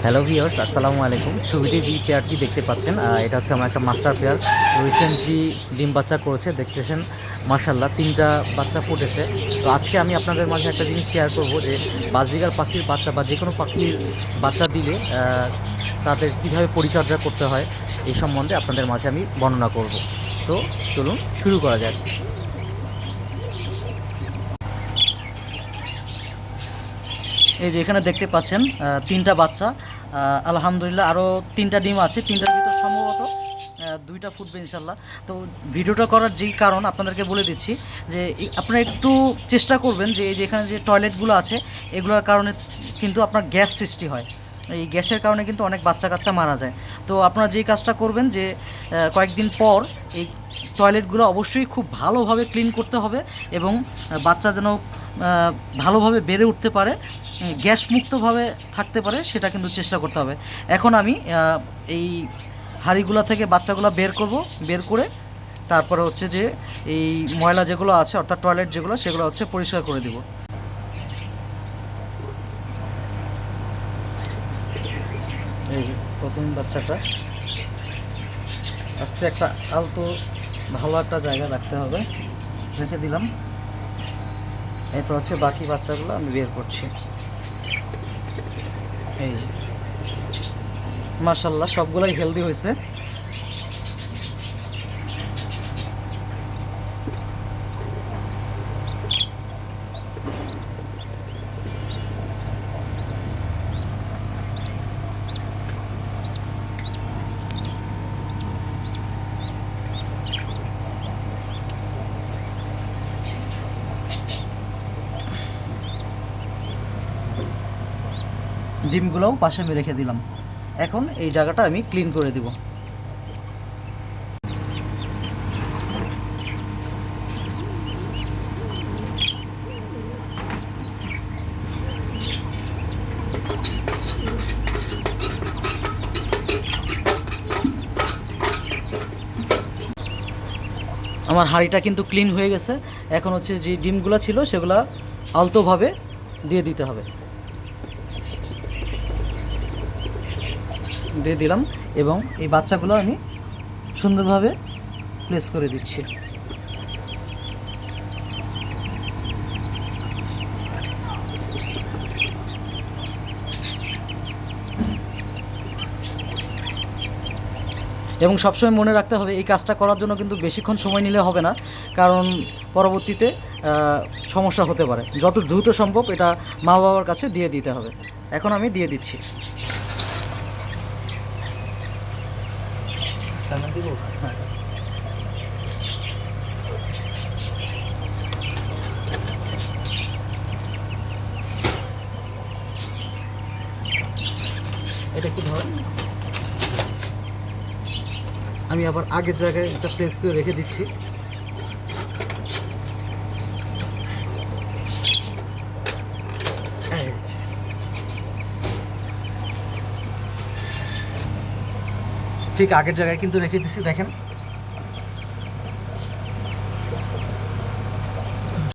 Hello viewers, আসসালামু আলাইকুম। ছবিটি যে পেয়ারটি দেখতে পাচ্ছেন, এটা হচ্ছে আমার একটা মাস্টার পেয়ার। রিসেন্টলি ডিম বাচ্চা করেছে, দেখতেছেন মাশাআল্লাহ 3টা বাচ্চা ফুটেছে। তো আজকে আমি আপনাদের মাঝে একটা জিনিস শেয়ার করব যে বাজরিগার পাখির বাচ্চা বা যে কোনো পাখির বাচ্চা দিলে তাদের কীভাবে পরিচর্যা করতে হয় এই সম্বন্ধে আপনাদের মাঝে আমি বর্ণনা করব। তো চলুন শুরু করা যাক। এই যে এখানে দেখতে পাচ্ছেন 3টা বাচ্চা, আলহামদুলিল্লাহ আরও 3টা ডিম আছে। 3টার ভিতর সম্ভবত 2টা ফুটবে ইনশাল্লাহ। তো ভিডিওটা করার যেই কারণ আপনাদেরকে বলে দিচ্ছি যে আপনারা একটু চেষ্টা করবেন যে এই যে এখানে যে টয়লেটগুলো আছে এগুলোর কারণে কিন্তু আপনার গ্যাস সৃষ্টি হয়। এই গ্যাসের কারণে কিন্তু অনেক বাচ্চা কাচ্চা মারা যায়। তো আপনারা যেই কাজটা করবেন যে কয়েকদিন পর এই টয়লেটগুলো অবশ্যই খুব ভালোভাবে ক্লিন করতে হবে এবং বাচ্চা যেন ভালোভাবে বেড়ে উঠতে পারে, গ্যাস মুক্তভাবে থাকতে পারে, সেটা কিন্তু চেষ্টা করতে হবে। এখন আমি এই হাঁড়িগুলো থেকে বাচ্চাগুলো বের করব, বের করে তারপরে হচ্ছে যে এই ময়লা যেগুলো আছে অর্থাৎ টয়লেট যেগুলো সেগুলো হচ্ছে পরিষ্কার করে দিব। এই যে প্রথম বাচ্চাটা আস্তে একটা আলতো ভালো একটা জায়গা রাখতে হবে, রেখে দিলাম। এরপর হচ্ছে বাকি বাচ্চাগুলো আমি বের করছি। এই মাশাআল্লাহ সবগুলাই হেলদি হয়েছে। ডিমগুলোও পাশে আমি রেখে দিলাম। এখন এই জায়গাটা আমি ক্লিন করে দিব। আমার হাঁড়িটা কিন্তু ক্লিন হয়ে গেছে। এখন হচ্ছে যে ডিমগুলো ছিল সেগুলো আলতোভাবে দিয়ে দিতে হবে। দিয়ে দিলাম এবং এই বাচ্চাগুলো আমি সুন্দরভাবে প্লেস করে দিচ্ছি। এবং সবসময় মনে রাখতে হবে এই কাজটা করার জন্য কিন্তু বেশিক্ষণ সময় নিলে হবে না, কারণ পরবর্তীতে সমস্যা হতে পারে। যত দ্রুত সম্ভব এটা মা বাবার কাছে দিয়ে দিতে হবে। এখন আমি দিয়ে দিচ্ছি। হ্যাঁ, এটা কি ধরেন, আমি আবার আগের জায়গায় একটা প্লেস করে রেখে দিচ্ছি। ঠিক আগের জায়গায় কিন্তু রেখে দিচ্ছি, দেখেন।